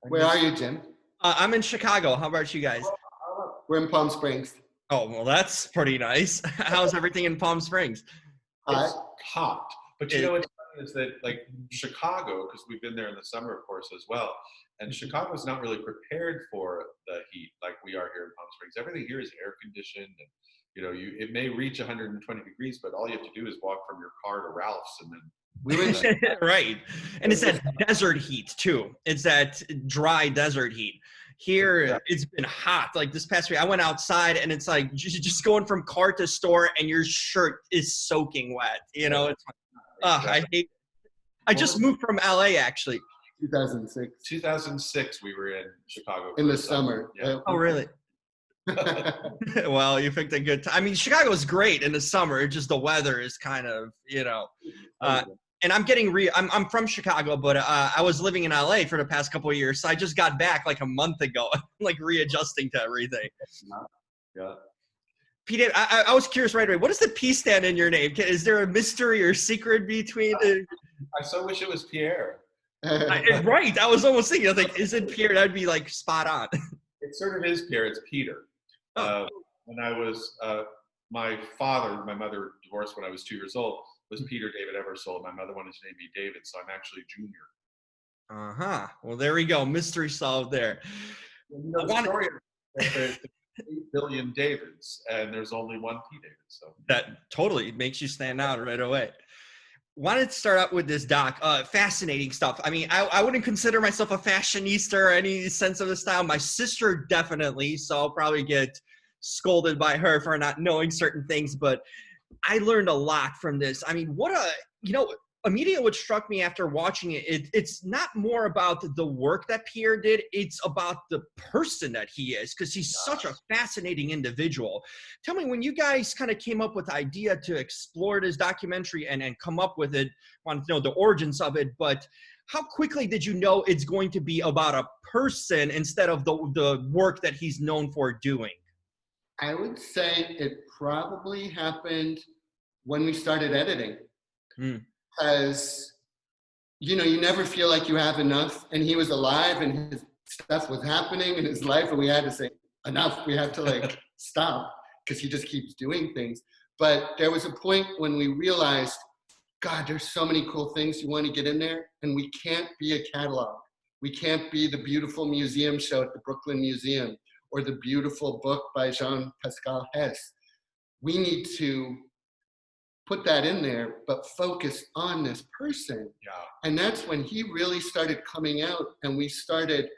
Where are you, Jim? I'm in Chicago. How about you guys? We're in Palm Springs. Oh, well, that's pretty nice. How's everything in Palm Springs? Hot. It's hot. But you It, know what's funny is that like Chicago, because we've been there in the summer, of course, as well. And Chicago's not really prepared for the heat like we are here in Palm Springs. Everything here is air conditioned, and it may reach 120 degrees, but all you have to do is walk from your car to Ralph's, and then We were in right. And it's that desert heat too. It's that dry desert heat. Here, it's been hot. Like this past week, I went outside and it's like just going from car to store and your shirt is soaking wet. It's I hate it. I just moved from LA actually. 2006. 2006 we were in Chicago In the summer. Yeah. Oh, really? Well, you picked a good time. I mean, Chicago is great in the summer. Just the weather is kind of, and I'm from Chicago, but I was living in LA for the past couple of years. So I just got back like a month ago, like readjusting to everything. Yeah. Pete, I was curious right away. What does the P stand in your name? Is there a mystery or secret between the? I so wish it was Pierre. Right. I was almost thinking, I was like, is it Pierre? That'd be like spot on. It sort of is Pierre. It's Peter. When I was, my mother divorced when I was 2 years old, was Peter David Eversole. My mother wanted to name me David, so I'm actually Junior. Uh-huh. Well, there we go. Mystery solved there. The story is there's 8 billion Davids, and there's only one P. David. So that totally makes you stand out right away. Wanted to start out with this doc. Fascinating stuff. I mean, I wouldn't consider myself a fashionista or any sense of the style. My sister definitely, so I'll probably get scolded by her for not knowing certain things, but I learned a lot from this. I mean, immediately what struck me after watching it's not more about the work that Pierre did, it's about the person that he is, because he's such a fascinating individual. Tell me, when you guys kind of came up with the idea to explore this documentary and come up with it, wanted to know the origins of it, but how quickly did you know it's going to be about a person instead of the work that he's known for doing? I would say it probably happened when we started editing. Because, you never feel like you have enough. And he was alive and his stuff was happening in his life. And we had to say, enough. We have to stop, because he just keeps doing things. But there was a point when we realized, God, there's so many cool things you want to get in there. And we can't be a catalog. We can't be the beautiful museum show at the Brooklyn Museum or the beautiful book by Jean-Pascal Hess. We need to put that in there, but focus on this person. Yeah. And that's when he really started coming out, and we started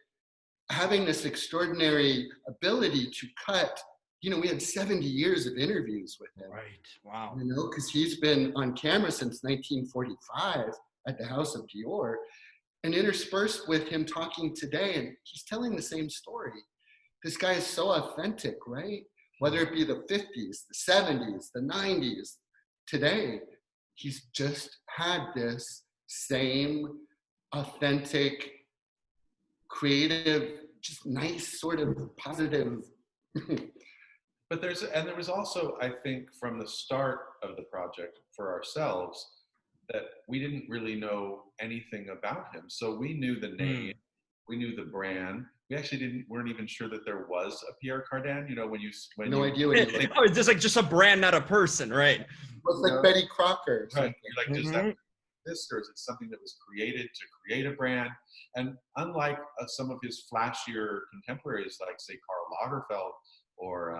having this extraordinary ability to cut. We had 70 years of interviews with him. Right. Wow. Because he's been on camera since 1945 at the House of Dior, and interspersed with him talking today, and he's telling the same story. This guy is so authentic, right? Whether it be the 50s, the 70s, the 90s, today, he's just had this same authentic, creative, just nice sort of positive. But there was also, I think, from the start of the project for ourselves, that we didn't really know anything about him. So we knew the name, we knew the brand. We actually weren't even sure that there was a Pierre Cardin. No idea what he looked like. Oh, it's just a brand, not a person, right? It was like Betty Crocker. Right. You're like, does that this, or is it something that was created to create a brand? And unlike some of his flashier contemporaries, like say Karl Lagerfeld or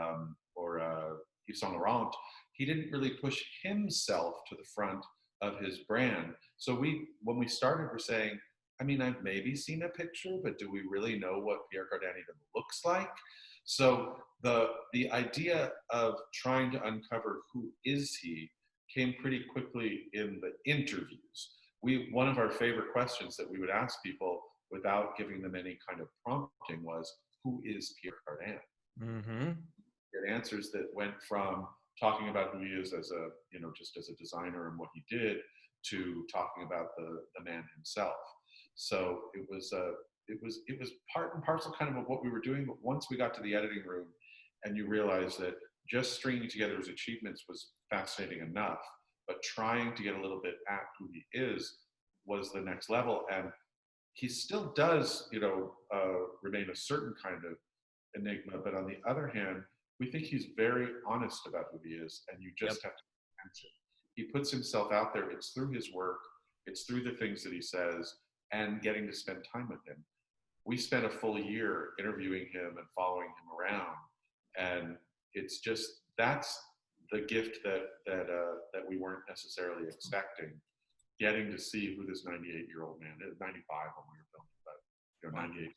Yves Saint Laurent, he didn't really push himself to the front of his brand. So when we started, we're saying, I mean, I've maybe seen a picture, but do we really know what Pierre Cardin even looks like? So the idea of trying to uncover who is he came pretty quickly in the interviews. One of our favorite questions that we would ask people without giving them any kind of prompting was, who is Pierre Cardin? Mm-hmm. Get answers that went from talking about who he is as just as a designer and what he did, to talking about the man himself. So it was part and parcel kind of what we were doing. But once we got to the editing room, and you realize that just stringing together his achievements was fascinating enough, but trying to get a little bit at who he is was the next level. And he still does, remain a certain kind of enigma. But on the other hand, we think he's very honest about who he is, and you just have to pay attention. He puts himself out there. It's through his work, it's through the things that he says, and getting to spend time with him. We spent a full year interviewing him and following him around, and it's just, that's the gift that we weren't necessarily expecting. Getting to see who this 98-year-old man is, 95 when we were filming, but 98.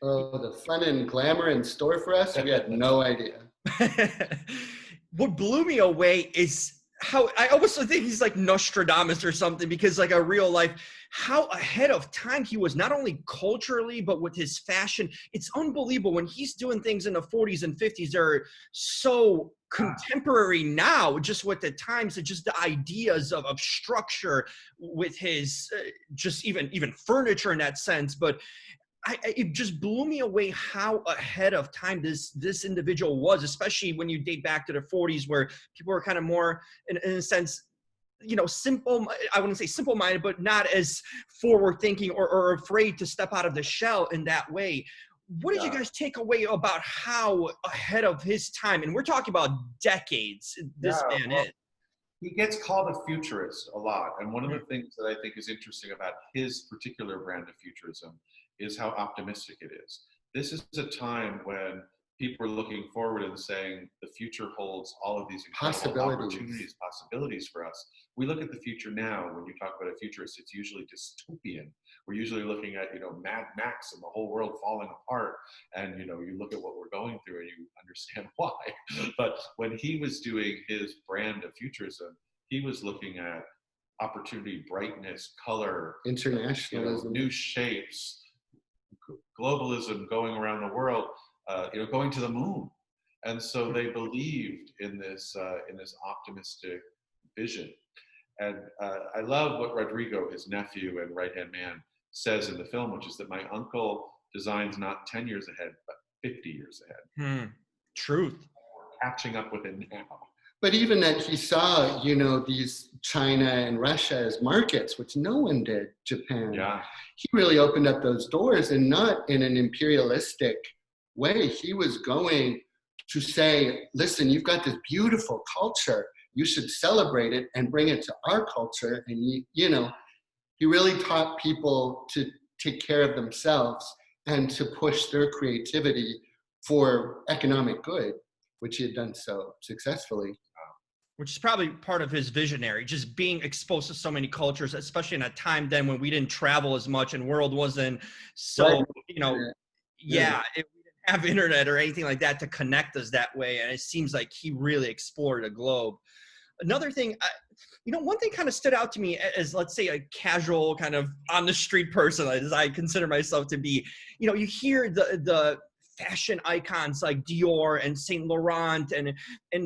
Oh, the fun and glamour in store for us, we had no idea. What blew me away is how, I almost think he's like Nostradamus or something, because like a real life, how ahead of time he was, not only culturally, but with his fashion. It's unbelievable when he's doing things in the 40s and 50s that are so contemporary now, just with the times and just the ideas of structure with his just even furniture in that sense. But it just blew me away how ahead of time this individual was, especially when you date back to the 40s, where people were kind of more, in a sense, simple. I wouldn't say simple-minded, but not as forward-thinking or afraid to step out of the shell in that way. What did you guys take away about how ahead of his time, and we're talking about decades, this man is? He gets called a futurist a lot. And one of the things that I think is interesting about his particular brand of futurism is how optimistic it is. This is a time when people are looking forward and saying the future holds all of these incredible opportunities, possibilities for us. We look at the future now. When you talk about a futurist, it's usually dystopian. We're usually looking at, Mad Max and the whole world falling apart. And, you look at what we're going through and you understand why. But when he was doing his brand of futurism, he was looking at opportunity, brightness, color, internationalism, new shapes, globalism, going around the world, going to the moon. And so they believed in this optimistic vision. And I love what Rodrigo, his nephew and right-hand man, says in the film, which is that my uncle designs not 10 years ahead, but 50 years ahead. Truth. We're catching up with it now. But even that he saw, these China and Russia as markets, which no one did, Japan. Yeah. He really opened up those doors, and not in an imperialistic way. He was going to say, listen, you've got this beautiful culture. You should celebrate it and bring it to our culture. And, he really taught people to take care of themselves and to push their creativity for economic good, which he had done so successfully. Which is probably part of his visionary, just being exposed to so many cultures, especially in a time then when we didn't travel as much and world wasn't so, we didn't have internet or anything like that to connect us that way. And it seems like he really explored a globe. Another thing, one thing kind of stood out to me as, let's say, a casual kind of on the street person, as I consider myself to be, you hear the fashion icons like Dior and Saint Laurent and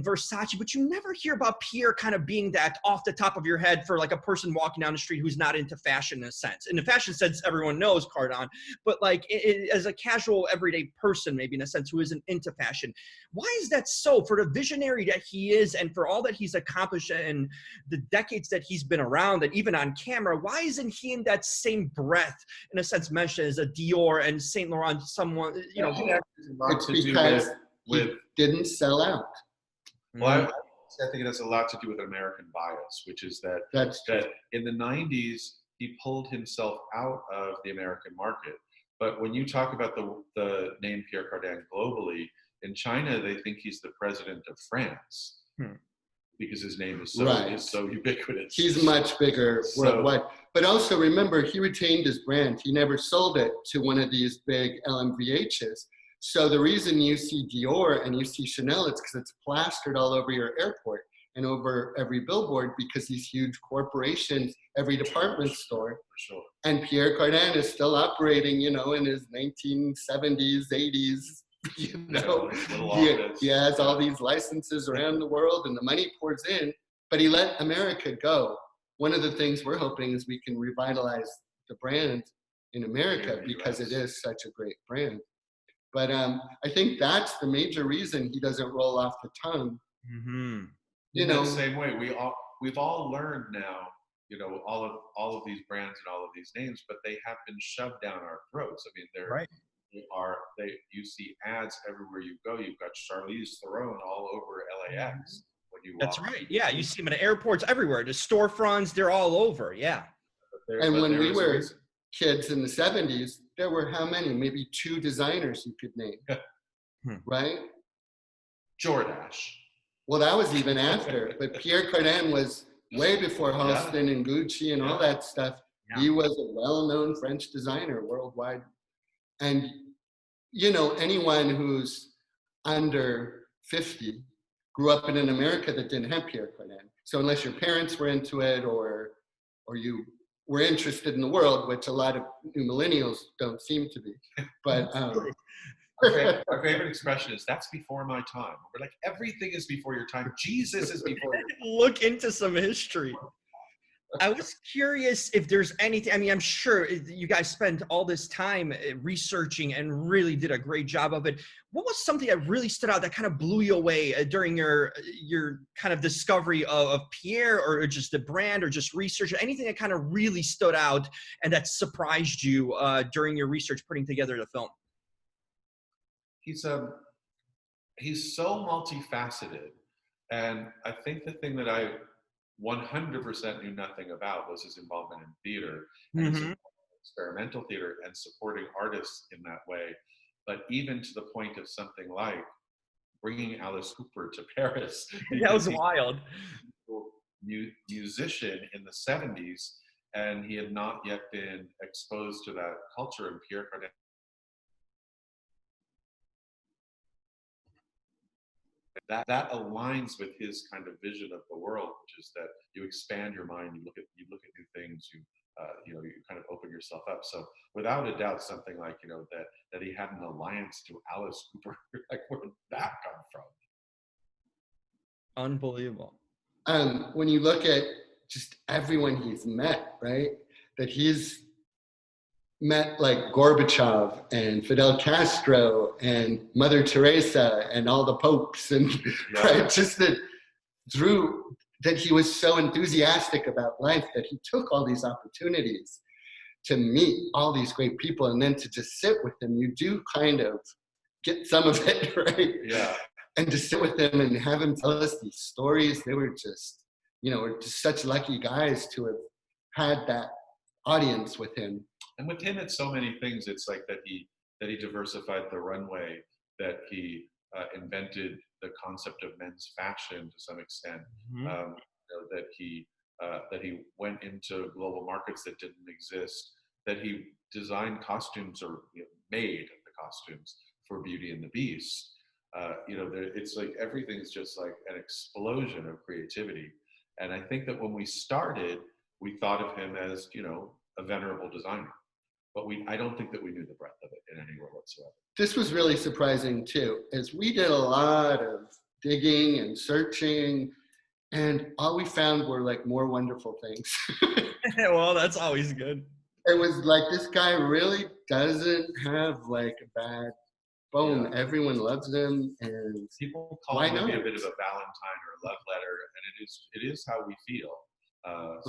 Versace, but you never hear about Pierre kind of being that off the top of your head for like a person walking down the street who's not into fashion in a sense. In the fashion sense, everyone knows Cardin, but like as a casual everyday person, maybe in a sense, who isn't into fashion. Why is that so? For the visionary that he is and for all that he's accomplished in the decades that he's been around and even on camera, why isn't he in that same breath, in a sense, mentioned as a Dior and Saint Laurent, someone, It's because he didn't sell out. Well, I think it has a lot to do with American bias, which is that in the 90s, he pulled himself out of the American market. But when you talk about the name Pierre Cardin globally, in China, they think he's the president of France because his name is so ubiquitous. He's much bigger worldwide. But also remember, he retained his brand. He never sold it to one of these big LMVHs. So the reason you see Dior and you see Chanel, it's because it's plastered all over your airport and over every billboard, because these huge corporations, every department store. For sure. And Pierre Cardin is still operating, in his 1970s, 80s. He has all these licenses around the world and the money pours in, but he let America go. One of the things we're hoping is we can revitalize the brand in America because it is such a great brand. But I think that's the major reason he doesn't roll off the tongue. In the same way, we've all learned now all of these brands and all of these names, but they have been shoved down our throats. I mean, Right. you see ads everywhere you go. You've got Charlize Theron all over LAX when you walk. That's right. Yeah, you see them at airports everywhere. The storefronts, they're all over. Yeah. And when we were kids in the 70s, there were how many? Maybe 2 designers you could name, right? Jordache. Well, that was even after, but Pierre Cardin was way before Halston and Gucci and all that stuff. Yeah. He was a well-known French designer worldwide. And, anyone who's under 50 grew up in an America that didn't have Pierre Cardin. So unless your parents were into it or you were interested in the world, which a lot of new millennials don't seem to be. But our favorite expression is, that's before my time. We're like, everything is before your time. Jesus is before your time. Look into some history. I was curious if there's anything, I mean, I'm sure you guys spent all this time researching and really did a great job of it. What was something that really stood out that kind of blew you away during your kind of discovery of Pierre, or just the brand, or just research, anything that kind of really stood out and that surprised you during your research putting together the film? He's so multifaceted. And I think the thing that I 100% knew nothing about was his involvement in theater and experimental theater and supporting artists in that way. But even to the point of something like bringing Alice Cooper to Paris. That was wild. Musician in the 70s, and he had not yet been exposed to that culture. And Pierre Cardin that aligns with his kind of vision of the world, which is that you expand your mind, you look at new things, you kind of open yourself up. So without a doubt, something like that he had an alliance to Alice Cooper, like, where did that come from? Unbelievable. When you look at just everyone he's met, right? That he's met like Gorbachev and Fidel Castro and Mother Teresa and all the popes, and right, just that he was so enthusiastic about life that he took all these opportunities to meet all these great people, and then to just sit with them. You do kind of get some of it, right? Yeah. And to sit with him and have him tell us these stories. They were just, we're just such lucky guys to have had that audience with him. And with him, it's so many things. It's like that he diversified the runway, that he invented the concept of men's fashion to some extent, that he went into global markets that didn't exist, that he designed costumes or made the costumes for Beauty and the Beast. It's like everything's just like an explosion of creativity. And I think that when we started, we thought of him as, a venerable designer. But I don't think that we knew the breadth of it in any way whatsoever. This was really surprising too, as we did a lot of digging and searching, and all we found were like more wonderful things. Well, that's always good. It was like, this guy really doesn't have like a bad bone. Yeah. Everyone loves him, and people call him maybe a bit of a Valentine or a love letter, and it is how we feel.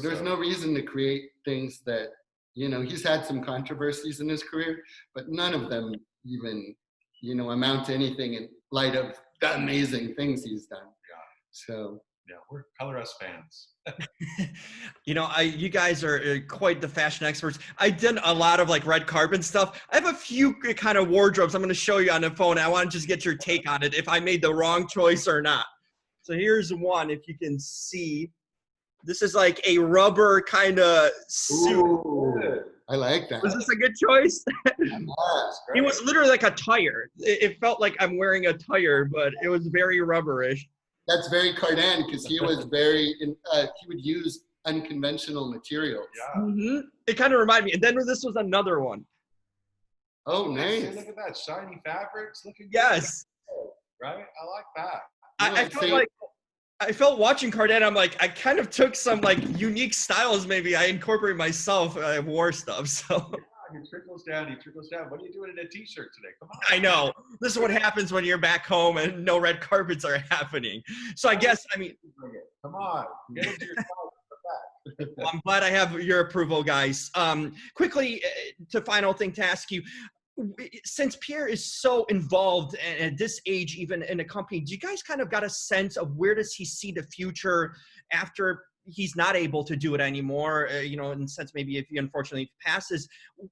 There's no reason to create things that, he's had some controversies in his career, but none of them even, amount to anything in light of the amazing things he's done. Yeah. So. Yeah, we're Color Us fans. You guys are quite the fashion experts. I did a lot of like red carpet stuff. I have a few kind of wardrobes I'm going to show you on the phone. I want to just get your take on it, if I made the wrong choice or not. So here's one, if you can see. This is like a rubber kind of suit. Ooh, I like that. Was this a good choice? It was literally like a tire. It felt like I'm wearing a tire, but it was very rubberish. That's very Cardin, because he was he would use unconventional materials. Yeah. It kind of reminded me. And then this was another one. Oh, nice. Look at that. Shiny fabrics. Looking good. Yes. Right? I like that. I felt watching Cardin, I'm like, I kind of took some like unique styles. Maybe I incorporate myself. I wore stuff. So he trickles down. What are you doing in a t-shirt today? Come on. I know. This is what happens when you're back home and no red carpets are happening. So I guess, come on, get into your Well, I'm glad I have your approval, guys. Quickly, to final thing to ask you, since Pierre is so involved at this age, even in a company, do you guys kind of got a sense of where does he see the future after he's not able to do it anymore? You know, in the sense, maybe if he unfortunately passes,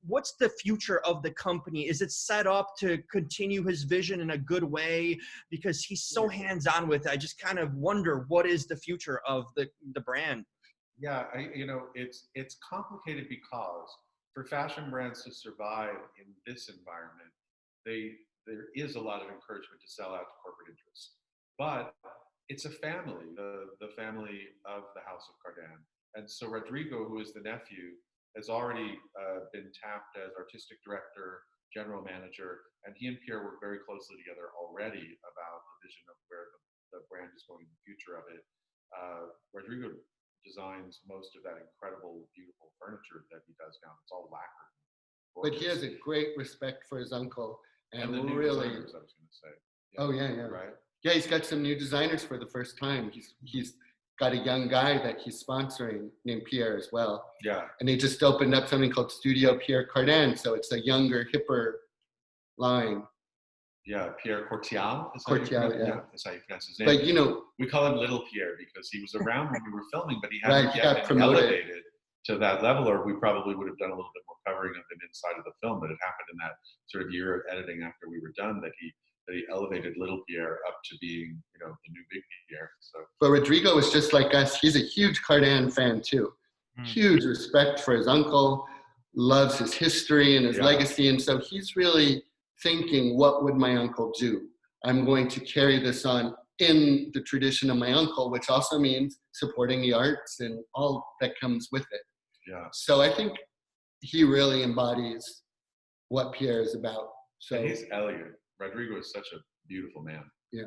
what's the future of the company? Is it set up to continue his vision in a good way? Because he's so hands-on with it. I just kind of wonder, what is the future of the brand? Yeah, it's complicated because for fashion brands to survive in this environment, there is a lot of encouragement to sell out to corporate interests. But it's a family, the family of the House of Cardin. And so Rodrigo, who is the nephew, has already been tapped as artistic director, general manager, and he and Pierre work very closely together already about the vision of where the brand is going in the future of it. Rodrigo designs most of that incredible, beautiful furniture that he does now. It's all lacquered. But he has a great respect for his uncle, and the new really, designers, I was going to say. Yeah, oh yeah, right. Yeah, he's got some new designers for the first time. He's got a young guy that he's sponsoring named Pierre as well. Yeah. And he just opened up something called Studio Pierre Cardin, so it's a younger, hipper line. Yeah, Pierre Cortial. Cortial, yeah. That's how you pronounce his name. But you know, we call him Little Pierre because he was around when we were filming, but he hadn't yet been elevated to that level, or we probably would have done a little bit more covering of him inside of the film. But it happened in that sort of year of editing after we were done that he elevated Little Pierre up to being, the new Big Pierre. So. But Rodrigo is just like us. He's a huge Cardin fan too. Huge respect for his uncle, loves his history and his legacy, and so he's really thinking, what would my uncle do? I'm going to carry this on in the tradition of my uncle, which also means supporting the arts and all that comes with it. Yeah. So I think he really embodies what Pierre is about. So and he's elegant. Rodrigo is such a beautiful man. Yeah.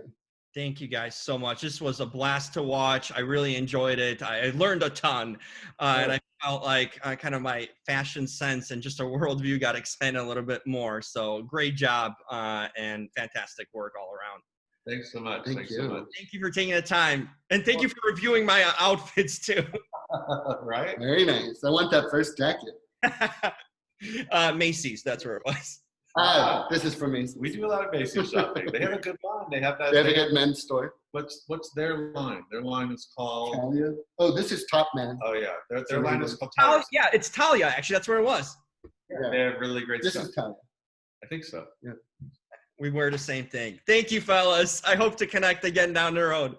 Thank you guys so much. This was a blast to watch. I really enjoyed it. I learned a ton. And I felt like kind of my fashion sense and just a worldview got expanded a little bit more. So great job and fantastic work all around. Thanks so much. Thank you. So much. Thank you for taking the time. And thank you for reviewing my outfits too. Right? Very nice. I want that first jacket. Macy's, that's where it was. This is from Macy's. We do a lot of Macy's shopping. They have a good line. They have that. They have a good men's store. What's their line? Their line is called. Talia? Oh, this is Top Man. Oh yeah, their line is called Talia. Yeah, it's Talia. Actually, that's where it was. Yeah. They have really great this stuff. This is Talia. I think so. Yeah. We wear the same thing. Thank you, fellas. I hope to connect again down the road.